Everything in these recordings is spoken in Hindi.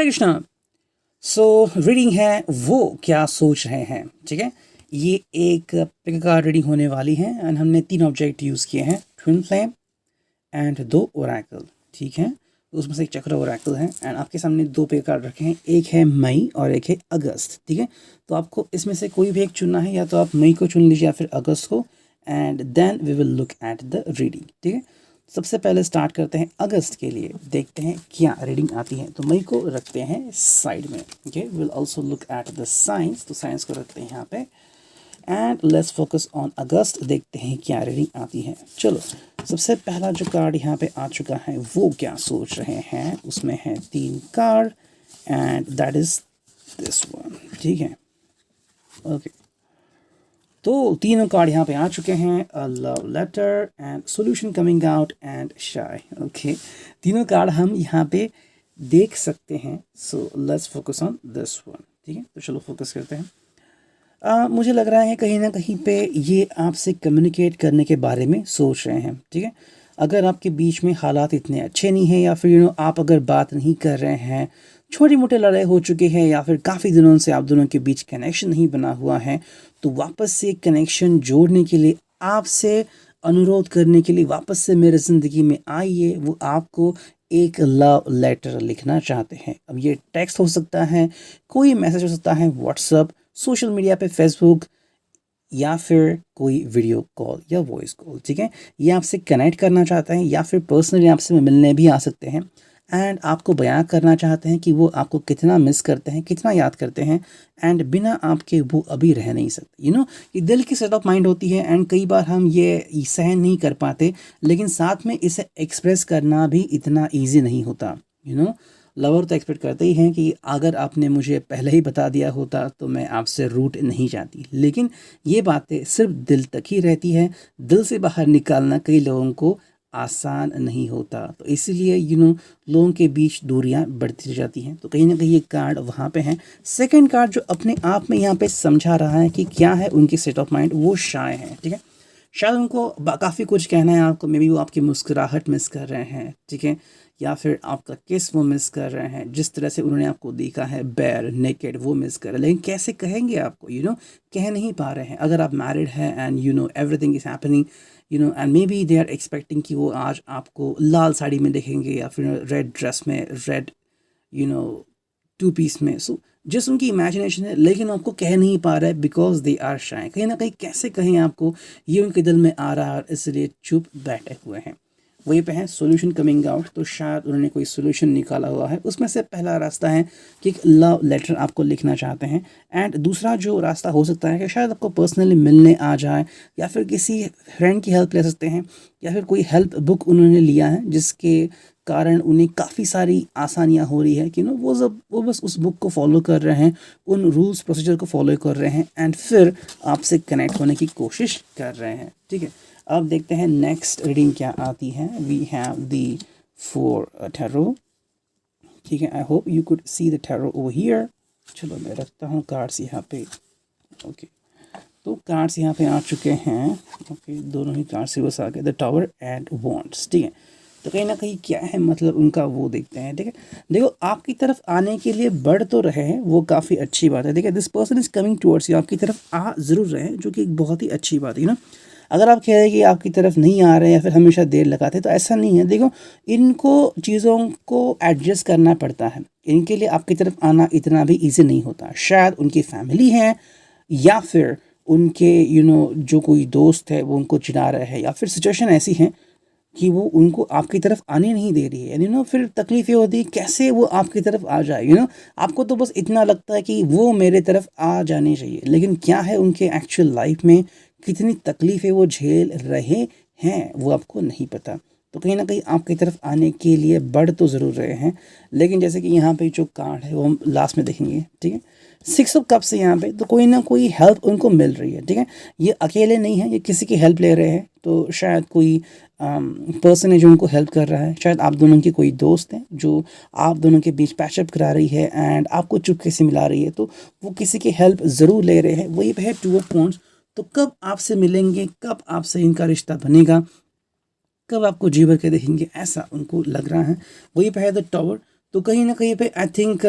हरे कृष्णा। सो रीडिंग है वो क्या सोच रहे हैं, ठीक है। ये एक पिक कार्ड रीडिंग होने वाली है एंड हमने 3 ऑब्जेक्ट यूज़ किए हैं, ट्विन फ्लेम एंड 2 ओरेकल, ठीक है। उसमें से एक चक्र ओरेकल है एंड आपके सामने 2 पिक कार्ड रखे हैं, एक है मई और एक है अगस्त, ठीक है। तो आपको इसमें से कोई भी एक चुनना है, या तो आप मई को चुन लीजिए या फिर अगस्त को, and then we will look at the reading, ठीक है। सबसे पहले स्टार्ट करते हैं अगस्त के लिए, देखते हैं क्या रीडिंग आती है। तो मई को रखते हैं साइड में, okay. Will also look at the science, तो साइंस को रखते हैं यहाँ पे and let's focus on August, देखते हैं क्या रीडिंग आती है। चलो, सबसे पहला जो कार्ड यहाँ पे आ चुका है वो क्या सोच रहे हैं, उसमें है 3 card and that is this one, ठीक है, ओके। तो तीनों कार्ड यहाँ पे आ चुके हैं, a love letter and solution coming out and shy, okay. तीनों कार्ड हम यहाँ पे देख सकते हैं। So let's focus on this one, ठीक है। तो चलो फोकस करते हैं। मुझे लग रहा है कहीं ना कहीं पे ये आपसे कम्युनिकेट करने के बारे में सोच रहे हैं, ठीक है। अगर आपके बीच में हालात इतने अच्छे नहीं हैं, या फिर आप अगर बात नहीं कर रहे हैं, छोटी मोटे लड़ाई हो चुके हैं, या फिर काफ़ी दिनों से आप दोनों के बीच कनेक्शन नहीं बना हुआ है, तो वापस से कनेक्शन जोड़ने के लिए आपसे अनुरोध करने के लिए वापस से मेरे ज़िंदगी में आइए, वो आपको एक लव लेटर लिखना चाहते हैं। अब ये टेक्स्ट हो सकता है, कोई मैसेज हो सकता है व्हाट्सअप, सोशल मीडिया पे फेसबुक, या फिर कोई वीडियो कॉल या वॉइस कॉल, ठीक है। ये आपसे कनेक्ट करना चाहते हैं, या फिर पर्सनली आपसे मिलने भी आ सकते हैं एंड आपको बयां करना चाहते हैं कि वो आपको कितना मिस करते हैं, कितना याद करते हैं, एंड बिना आपके वो अभी रह नहीं सकते। ये दिल की सेट ऑफ माइंड होती है एंड कई बार हम ये सहन नहीं कर पाते, लेकिन साथ में इसे एक्सप्रेस करना भी इतना ईजी नहीं होता। लवर तो एक्सपेक्ट करते ही हैं कि अगर आपने मुझे पहले ही बता दिया होता तो मैं आपसे रूठ नहीं जाती, लेकिन ये बातें सिर्फ दिल तक ही रहती है। दिल से बाहर निकालना कई लोगों को आसान नहीं होता, तो इसीलिए लोगों के बीच दूरियां बढ़ती जाती हैं। तो कहीं ना कहीं ये कार्ड वहाँ पे हैं। सेकंड कार्ड जो अपने आप में यहाँ पे समझा रहा है कि क्या है उनकी स्टेट ऑफ माइंड, वो शाय है, ठीक है। शायद उनको काफ़ी कुछ कहना है आपको, मे बी वो आपकी मुस्कुराहट मिस कर रहे हैं, ठीक है, या फिर आपका किस वो मिस कर रहे हैं, जिस तरह से उन्होंने आपको देखा है बेयर नेकेड, वो मिस कर रहे हैं। लेकिन कैसे कहेंगे आपको, कह नहीं पा रहे हैं। अगर आप मैरिड हैं and everything is happening, and maybe they are expecting कि वो आज आपको लाल साड़ी में देखेंगे, या फिर रेड ड्रेस में, रेड यू नो 2 पीस में। सो जिस उनकी इमेजिनेशन है, लेकिन आपको कह नहीं पा रहा है बिकॉज दे आर शाय। कहीं ना कहीं कैसे कहें आपको, ये उनके दिल में आ रहा है, इसलिए चुप बैठे हुए हैं। वहीं पे है सॉल्यूशन कमिंग आउट, तो शायद उन्होंने कोई सॉल्यूशन निकाला हुआ है। उसमें से पहला रास्ता है कि एक लव लेटर आपको लिखना चाहते हैं, एंड दूसरा जो रास्ता हो सकता है कि शायद आपको पर्सनली मिलने आ जाए, या फिर किसी फ्रेंड की हेल्प ले सकते हैं, या फिर कोई हेल्प बुक उन्होंने लिया है जिसके कारण उन्हें काफ़ी सारी आसानियाँ हो रही है कि वो बस उस बुक को फॉलो कर रहे हैं, उन रूल्स प्रोसीजर को फॉलो कर रहे हैं, एंड फिर आपसे कनेक्ट होने की कोशिश कर रहे हैं, ठीक है। अब देखते हैं नेक्स्ट रीडिंग क्या आती है। वी हैव दी 4 टैरो, ठीक है। I hope you could see the tarot over here. चलो मैं रखता हूँ कार्ड्स यहाँ पे, ओके। तो कार्ड्स यहाँ पे आ चुके हैं, ओके। दोनों ही कार्ड्स से बस आ गए, द टावर एंड वॉन्ड्स, ठीक है। तो कहीं ना कहीं क्या है मतलब उनका, वो देखते हैं, ठीक है। देखो, आपकी तरफ आने के लिए बढ़ तो रहे हैं, वो काफ़ी अच्छी बात है। देखिए, this person is coming towards you, आपकी तरफ आ ज़रूर रहे हैं, जो कि एक बहुत ही अच्छी बात है ना। अगर आप कह रहे हैं कि आपकी तरफ नहीं आ रहे हैं या फिर हमेशा देर लगाते हैं, तो ऐसा नहीं है। देखो, इनको चीज़ों को एडजस्ट करना पड़ता है, इनके लिए आपकी तरफ आना इतना भी ईजी नहीं होता। शायद उनकी फैमिली है, या फिर उनके जो कोई दोस्त है वो उनको चिढ़ा रहे हैं, या फिर सिचुएशन ऐसी है कि वो उनको आपकी तरफ आने नहीं दे रही है। फिर तकलीफ ये होती है कैसे वो आपकी तरफ आ जाए। आपको तो बस इतना लगता है कि वो मेरे तरफ आ जाने चाहिए, लेकिन क्या है उनके एक्चुअल लाइफ में, कितनी तकलीफ़ें वो झेल रहे हैं, वो आपको नहीं पता। तो कहीं ना कहीं आपकी तरफ आने के लिए बढ़ तो ज़रूर रहे हैं, लेकिन जैसे कि यहाँ पे जो कार्ड है वो हम लास्ट में देखेंगे, ठीक है। 6 ऑफ कप्स है यहाँ पे, तो कोई ना कोई हेल्प उनको मिल रही है, ठीक है। ये अकेले नहीं है, ये किसी की हेल्प ले रहे हैं। तो शायद कोई पर्सन है जो उनको हेल्प कर रहा है, शायद आप दोनों की कोई दोस्त है जो आप दोनों के बीच पैचअप करा रही है एंड आपको चुपके से मिला रही है। तो वो किसी की हेल्प ज़रूर ले रहे हैं। वही पे है 2 ऑफ वॉन्ड्स, तो कब आपसे मिलेंगे, कब आपसे इनका रिश्ता बनेगा, कब आपको जी भर के देखेंगे, ऐसा उनको लग रहा है। वही पे है द टावर, तो कहीं ना कहीं पे आई थिंक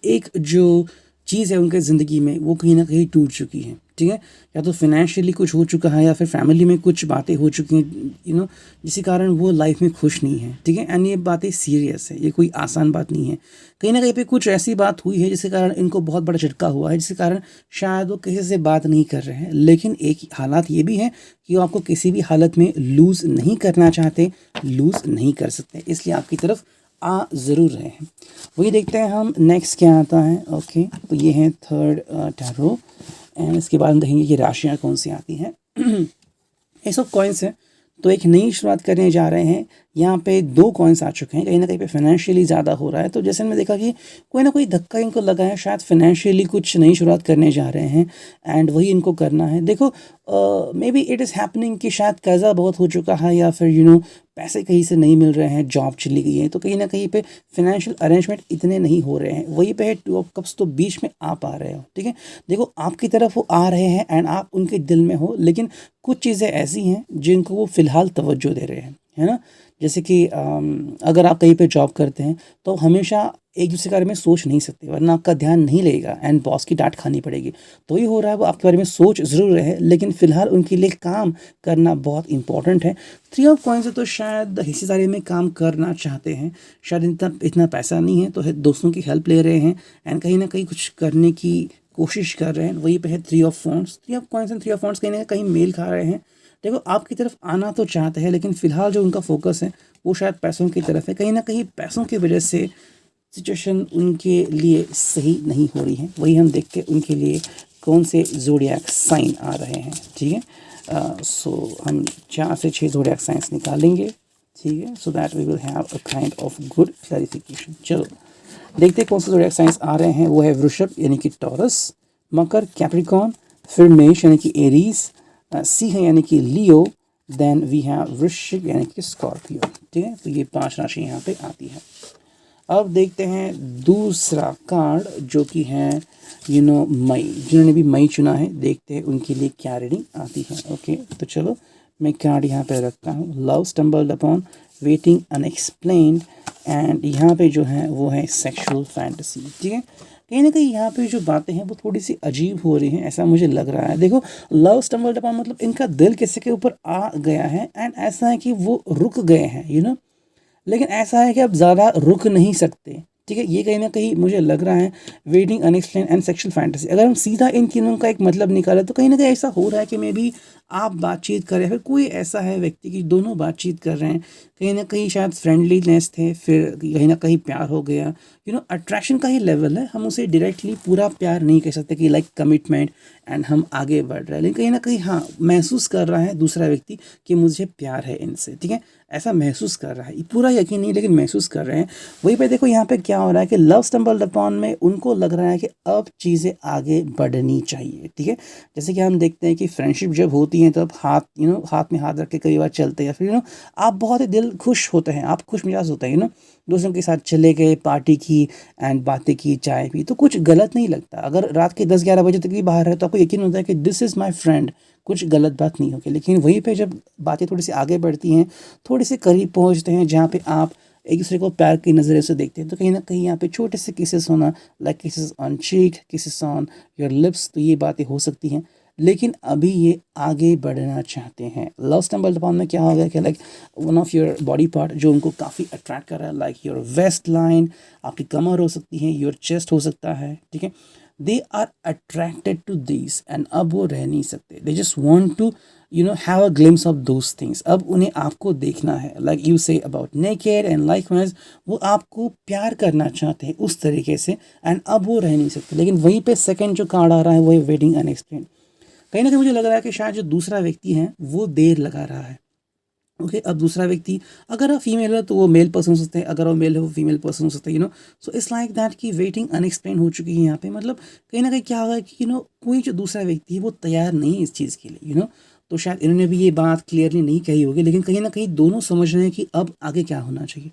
एक जो चीज़ है उनके ज़िंदगी में वो कहीं ना कहीं टूट चुकी है, ठीक है। या तो फाइनेंशियली कुछ हो चुका है या फिर फैमिली में कुछ बातें हो चुकी हैं, जिसके कारण वो लाइफ में खुश नहीं है, ठीक है। एंड ये बातें सीरियस है, ये कोई आसान बात नहीं है। कहीं ना कहीं पे कुछ ऐसी बात हुई है जिसके कारण इनको बहुत बड़ा झटका हुआ है, जिसके कारण शायद वो किसी से बात नहीं कर रहे हैं। लेकिन एक हालात ये भी है कि वो आपको किसी भी हालत में लूज़ नहीं करना चाहते, लूज़ नहीं कर सकते, इसलिए आपकी तरफ आ ज़रूर रहे हैं। वही देखते हैं हम नेक्स्ट क्या आता है। ओके, तो ये है थर्ड टैरो एंड इसके बाद हम देखेंगे कि राशियाँ कौन सी आती हैं। ये सब कॉइन्स हैं, तो एक नई शुरुआत करने जा रहे हैं। यहाँ पे 2 कॉइन्स आ चुके हैं, कहीं ना कहीं पे फाइनेंशियली ज़्यादा हो रहा है। तो जैसे मैंने देखा कि कोई ना कोई धक्का इनको लगा है, शायद फाइनेंशियली कुछ नई शुरुआत करने जा रहे हैं एंड वही इनको करना है। देखो may be it is happening कि शायद कर्जा बहुत हो चुका है या फिर पैसे कहीं से नहीं मिल रहे हैं, जॉब चली गई है, तो कहीं ना कहीं पे फाइनेंशियल अरेंजमेंट इतने नहीं हो रहे हैं। वहीं पे है 2 ऑफ कप्स, तो बीच में आप आ रहे हो, ठीक है। देखो आपकी तरफ वो आ रहे हैं एंड आप उनके दिल में हो, लेकिन कुछ चीज़ें ऐसी हैं जिनको वो फ़िलहाल तवज्जो दे रहे हैं, है ना। जैसे कि अगर आप कहीं पे जॉब करते हैं तो हमेशा एक दूसरे के बारे में सोच नहीं सकते, वरना आपका ध्यान नहीं लगेगा एंड बॉस की डांट खानी पड़ेगी। तो ये हो रहा है, वो आपके बारे में सोच ज़रूर रहे हैं, लेकिन फ़िलहाल उनके लिए काम करना बहुत इंपॉर्टेंट है। 3 ऑफ कॉइन्स है, तो शायद हिस्सेदारी में काम करना चाहते हैं, शायद इतना इतना पैसा नहीं है, तो दोस्तों की हेल्प ले रहे हैं एंड कहीं ना कहीं कुछ करने की कोशिश कर रहे हैं। वहीं पे है 3 of wands. 3 of coins and 3 of wands कहीं ना कहीं मेल खा रहे हैं। देखो आपकी तरफ आना तो चाहते हैं, लेकिन फ़िलहाल जो उनका फोकस है वो शायद पैसों की तरफ है। कहीं ना कहीं पैसों की वजह से सिचुएशन उनके लिए सही नहीं हो रही है। वही हम देखते हैं उनके लिए कौन से ज़ोडिएक साइन आ रहे हैं, ठीक है। सो हम 4 से 6 ज़ोडिएक साइंस निकालेंगे, ठीक है, so that we will have a kind of good clarification. चलो देखते हैं कौन से ज़ोडिएक साइंस आ रहे हैं। वो है वृषभ यानी कि टॉरस, मकर कैप्रिकॉर्न, फिर मेष यानी कि एरीज, सिंह यानी कि लियो, देन वी हैव वृश्चिक यानी कि स्कॉर्पियो, ठीक है। तो ये 5 राशि यहाँ पे आती है। अब देखते हैं दूसरा कार्ड जो कि है मई। जिन्होंने भी मई चुना है, देखते हैं उनके लिए क्या रीडिंग आती है। ओके, तो चलो मैं कार्ड यहाँ पे रखता हूँ। Love stumbled upon, waiting unexplained, and यहाँ पे जो है वो है सेक्सुअल फैंटेसी, ठीक है। कहीं ना कहीं यहाँ पे जो बातें हैं वो थोड़ी सी अजीब हो रही हैं, ऐसा मुझे लग रहा है। देखो लव स्टम्बल्ड अपॉन मतलब इनका दिल किसी के ऊपर आ गया है एंड ऐसा है कि वो रुक गए हैं, लेकिन ऐसा है कि आप ज़्यादा रुक नहीं सकते, ठीक है। ये कहीं ना कहीं मुझे लग रहा है waiting unexplained and sexual fantasy. अगर हम सीधा इन तीनों का एक मतलब निकालें तो कहीं ना कहीं ऐसा हो रहा है कि मे बी आप बातचीत कर रहे हैं, फिर कोई ऐसा है व्यक्ति कि दोनों बातचीत कर रहे हैं, कहीं ना कहीं शायद फ्रेंडलीनेस थे, फिर कहीं ना कहीं प्यार हो गया। अट्रैक्शन का ही लेवल है, हम उसे डायरेक्टली पूरा प्यार नहीं कह सकते कि लाइक कमिटमेंट एंड हम आगे बढ़ रहे हैं, लेकिन कहीं ना कहीं हाँ महसूस कर रहा है दूसरा व्यक्ति कि मुझे प्यार है इनसे, ठीक है। ऐसा महसूस कर रहा है, पूरा यकीन नहीं लेकिन महसूस कर रहे हैं। वहीं पे देखो यहाँ पे क्या हो रहा है कि लव स्टम्बल्ड अपॉन में उनको लग रहा है कि अब चीज़ें आगे बढ़नी चाहिए, ठीक है। जैसे कि हम देखते हैं कि फ्रेंडशिप जब होती है तब हाथ में हाथ रख के कई बार चलते हैं, फिर आप बहुत ही दिल खुश होते हैं, आप खुश मिजाज होते हैं, दोस्तों के साथ चले गए, पार्टी की एंड बातें की, चाय पी, तो कुछ गलत नहीं लगता। अगर रात के 10-11 बजे तक भी बाहर है तो आपको यकीन होता है कि दिस इज़ माई फ्रेंड, कुछ गलत बात नहीं होगी। लेकिन वहीं पे जब बातें थोड़ी सी आगे बढ़ती हैं, थोड़ी सी करीब पहुंचते हैं, जहाँ पे आप एक दूसरे को प्यार की नज़रे से देखते हैं, तो कहीं ना कहीं यहाँ पे छोटे से किसेस होना, like kisses on cheek, kisses on your lips, तो ये बातें हो सकती हैं। लेकिन अभी ये आगे बढ़ना चाहते हैं। लव स्टम्बल्ड अपॉन में क्या हो गया कि like one of your body part जो उनको काफ़ी अट्रैक्ट कर रहा है, लाइक योर वेस्ट लाइन, आपकी कमर हो सकती है, योर चेस्ट हो सकता है, ठीक है। They are attracted to this and अब वो रह नहीं सकते, they just want to have a glimpse of those things. अब उन्हें आपको देखना है, like you say about naked and likewise, वो आपको प्यार करना चाहते हैं उस तरीके से एंड अब वो रह नहीं सकते। लेकिन वहीं पे सेकंड जो कार्ड आ रहा है वो है वेटिंग अनएक्सप्लेन्ड। कहीं ना कहीं मुझे लग रहा है कि शायद जो दूसरा व्यक्ति है वो देर लगा रहा है। ओके, अब दूसरा व्यक्ति अगर आप फीमेल है तो वो मेल पर्सन हो सकते हैं, अगर वो मेल है वो फीमेल पर्सन हो सकता है, सो इट्स लाइक दैट कि वेटिंग अनएक्सप्लेन हो चुकी है यहाँ पे। मतलब कहीं ना कहीं क्या होगा कि कोई जो दूसरा व्यक्ति है वो तैयार नहीं है इस चीज़ के लिए, तो शायद इन्होंने भी ये बात क्लियरली नहीं कही होगी, लेकिन कहीं ना कहीं दोनों समझ रहे हैं कि अब आगे क्या होना चाहिए।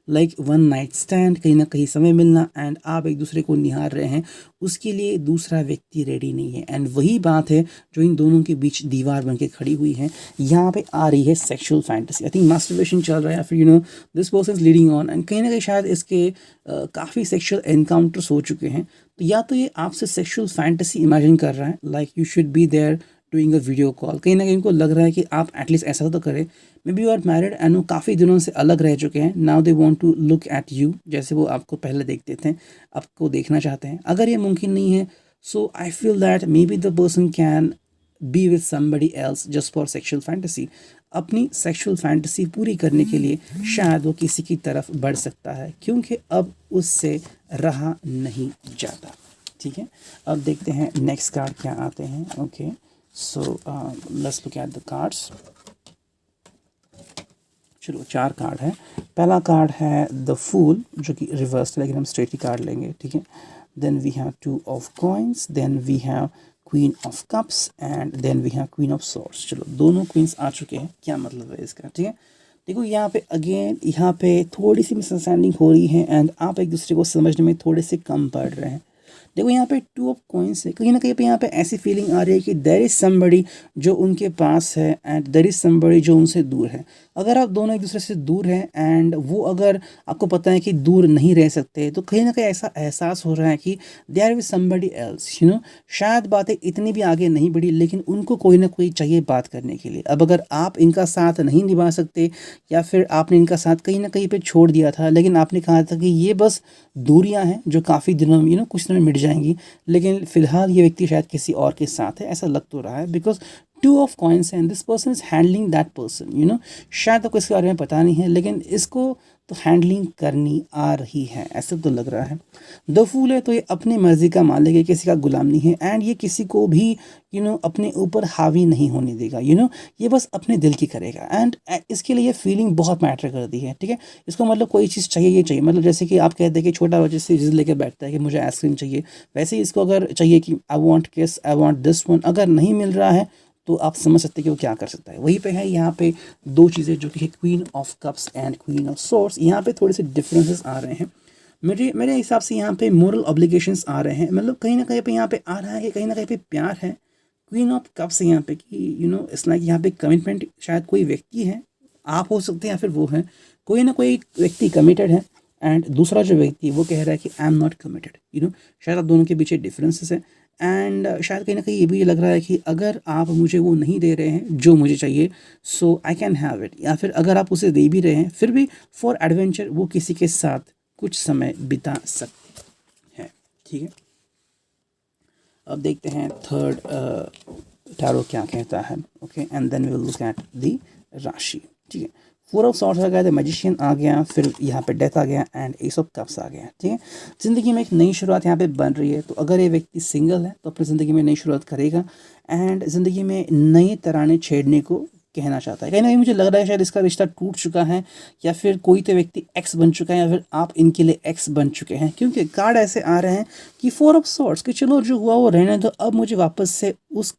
लाइक वन नाइट स्टैंड, कहीं ना कहीं समय मिलना एंड आप एक दूसरे को निहार रहे हैं, उसके लिए दूसरा व्यक्ति रेडी नहीं है। एंड वही बात है जो इन दोनों के बीच दीवार बन के खड़ी हुई है। यहाँ पे आ रही है sexual fantasy, I think masturbation चल रहा है, या फिर this person is leading on and कहीं ना कहीं शायद इसके काफ़ी सेक्सुअल एनकाउंटर्स हो चुके हैं। तो या तो ये आपसे सेक्सुअल फैंटेसी इमेजिन कर रहा है, like you should be there doing a video call, कहीं ना कहीं उनको लग रहा है कि आप एटलीस्ट ऐसा तो करें। Maybe you are married and वो काफ़ी दिनों से अलग रह चुके हैं, now they want to look at you, जैसे वो आपको पहले देखते थे, आपको देखना चाहते हैं। अगर ये मुमकिन नहीं है, so I feel that maybe the person can be with somebody else just for sexual fantasy. अपनी सेक्सुअल फैंटेसी पूरी करने के लिए शायद वो किसी की तरफ बढ़ सकता है, क्योंकि अब उससे रहा नहीं जाता। ठीक है, अब देखते हैं नेक्स्ट कार्ड क्या आते हैं। Okay, so let's look at the cards. चलो 4 कार्ड है। पहला कार्ड है द फूल, जो कि रिवर्स, लेकिन हम स्ट्रेट ही कार्ड लेंगे। ठीक है, then we have 2 of coins, then we have queen of cups and then we have queen of swords. चलो दोनों क्वींस आ चुके हैं, क्या मतलब है इसका। ठीक है, देखो यहाँ पे अगेन यहाँ पे थोड़ी सी मिसअंडरस्टैंडिंग हो रही है एंड आप एक दूसरे को समझने में थोड़े से कम पड़ रहे हैं। देखो यहाँ पे 2 ऑफ कॉइन्स है, कहीं ना कहीं पे यहाँ पे ऐसी फीलिंग आ रही है कि देयर इज़ समबडी जो उनके पास है एंड देयर इज़ समबडी जो उनसे दूर है। अगर आप दोनों एक दूसरे से दूर हैं एंड वो अगर आपको पता है कि दूर नहीं रह सकते, तो कहीं ना कहीं ऐसा एहसास हो रहा है कि देयर इज समबडी एल्स, शायद बातें इतनी भी आगे नहीं बढ़ी, लेकिन उनको कोई ना कोई चाहिए बात करने के लिए। अब अगर आप इनका साथ नहीं निभा सकते या फिर आपने इनका साथ कहीं ना कहीं पे छोड़ दिया था, लेकिन आपने कहा था कि ये बस दूरियां हैं जो काफ़ी दिनों में कुछ दिनों में मिट जाएंगी, लेकिन फिलहाल ये व्यक्ति शायद किसी और के साथ है, ऐसा लग तो रहा है। Because 2 of coins and this person is handling that person, शायद आपको इसके बारे में पता नहीं है, लेकिन इसको तो हैंडलिंग करनी आ रही है, ऐसा तो लग रहा है। द फूल है तो ये अपनी मर्जी का मालिक है, किसी का गुलाम नहीं है एंड ये किसी को भी अपने ऊपर हावी नहीं होने देगा। ये बस अपने दिल की करेगा एंड इसके लिए फीलिंग बहुत मैटर करती है। ठीक है, इसको मतलब कोई चीज़ चाहिए, ये चाहिए, मतलब जैसे कि आप कहते हैं कि छोटा बच्चे से जिद लेके बैठता है कि मुझे आइसक्रीम चाहिए, वैसे ही इसको अगर चाहिए कि आई वांट किस, आई वांट दिस वन, अगर नहीं मिल रहा है तो आप समझ सकते हैं कि वो क्या कर सकता है। वहीं पे है यहाँ पे 2 चीज़ें जो कि है queen of cups and queen of swords. यहाँ पे थोड़े से डिफरेंसेस आ रहे हैं मेरे हिसाब से। यहाँ पे मोरल ऑब्लिगेशंस आ रहे हैं, मतलब कहीं ना कहीं पे यहाँ पे आ रहा है कि कहीं ना कहीं पे प्यार है। क्वीन ऑफ कप्स यहाँ पे कि इट्स लाइक यहाँ पे कमिटमेंट, शायद कोई व्यक्ति है, आप हो सकते हैं या फिर वो है, कोई ना कोई व्यक्ति कमिटेड है एंड दूसरा जो व्यक्ति वो कह रहा है कि आई एम नॉट कमिटेड। शायद आप दोनों के पीछे डिफरेंसेस है एंड शायद कहीं ना कहीं ये भी लग रहा है कि अगर आप मुझे वो नहीं दे रहे हैं जो मुझे चाहिए, सो आई कैन हैव इट, या फिर अगर आप उसे दे भी रहे हैं फिर भी फॉर एडवेंचर वो किसी के साथ कुछ समय बिता सकते हैं। ठीक है, अब देखते हैं थर्ड टैरो क्या कहता है। Okay, and then we will look at the rashi. ठीक है, 4 ऑफ सॉर्ड्स आ गया, द मैजिशियन आ गया, फिर यहाँ पे डेथ आ गया एंड एस ऑफ कप्स आ गया। ठीक है, ज़िंदगी में एक नई शुरुआत यहाँ पे बन रही है। तो अगर ये व्यक्ति सिंगल है तो अपनी ज़िंदगी में नई शुरुआत करेगा एंड ज़िंदगी में नए तराने छेड़ने को कहना चाहता है। कहीं ना कहीं मुझे लग रहा है शायद इसका रिश्ता टूट चुका है, या फिर कोई तो व्यक्ति एक्स बन चुका है, या फिर आप इनके लिए एक्स बन चुके हैं, क्योंकि कार्ड ऐसे आ रहे हैं कि 4 ऑफ सॉर्ड्स कि चलो जो हुआ वो रहने दो, अब मुझे वापस से उस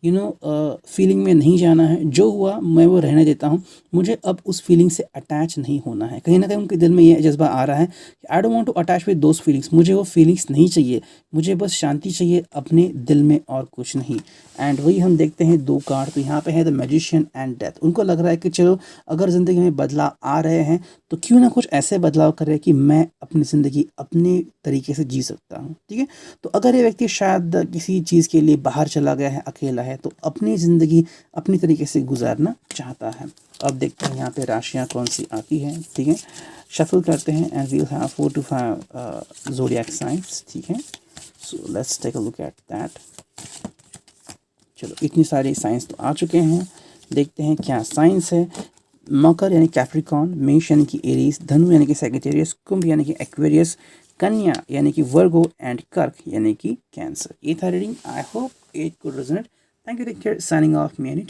फीलिंग में नहीं जाना है, जो हुआ मैं वो रहने देता हूँ, मुझे अब उस फीलिंग से अटैच नहीं होना है। कहीं ना कहीं उनके दिल में ये जज्बा आ रहा है कि I don't want to attach with those feelings, मुझे वो फीलिंग्स नहीं चाहिए, मुझे बस शांति चाहिए अपने दिल में और कुछ नहीं। एंड वही हम देखते हैं 2 कार्ड, तो यहाँ पे है द मैजिशियन एंड डेथ। उनको लग रहा है कि चलो अगर ज़िंदगी में बदलाव आ रहे हैं तो क्यों ना कुछ ऐसे बदलाव करें कि मैं अपनी ज़िंदगी अपने तरीके से जी सकता हूँ। ठीक है, तो अगर ये व्यक्ति शायद किसी चीज़ के लिए बाहर चला गया है, अकेला है, तो अपनी ज़िंदगी अपनी तरीके से गुजारना चाहता है। अब देखते हैं यहाँ पे राशियाँ कौन सी आती हैं। ठीक है, शफल करते हैं and we will have 4 to 5 zodiac science. ठीक है, so let's take a look at that. चलो इतनी सारी साइंस तो आ चुके हैं, देखते हैं क्या साइंस है। मकर यानी कैप्रिकॉन, मेष यानी कि एरीज, धनु यानी कि सैजिटेरियस, कुंभ यानी कि एक्वेरियस, कन्या यानी कि वर्गो एंड कर्क यानी कि कैंसर। ये था reading. I hope it could resonate. Thank you, take care, signing off me any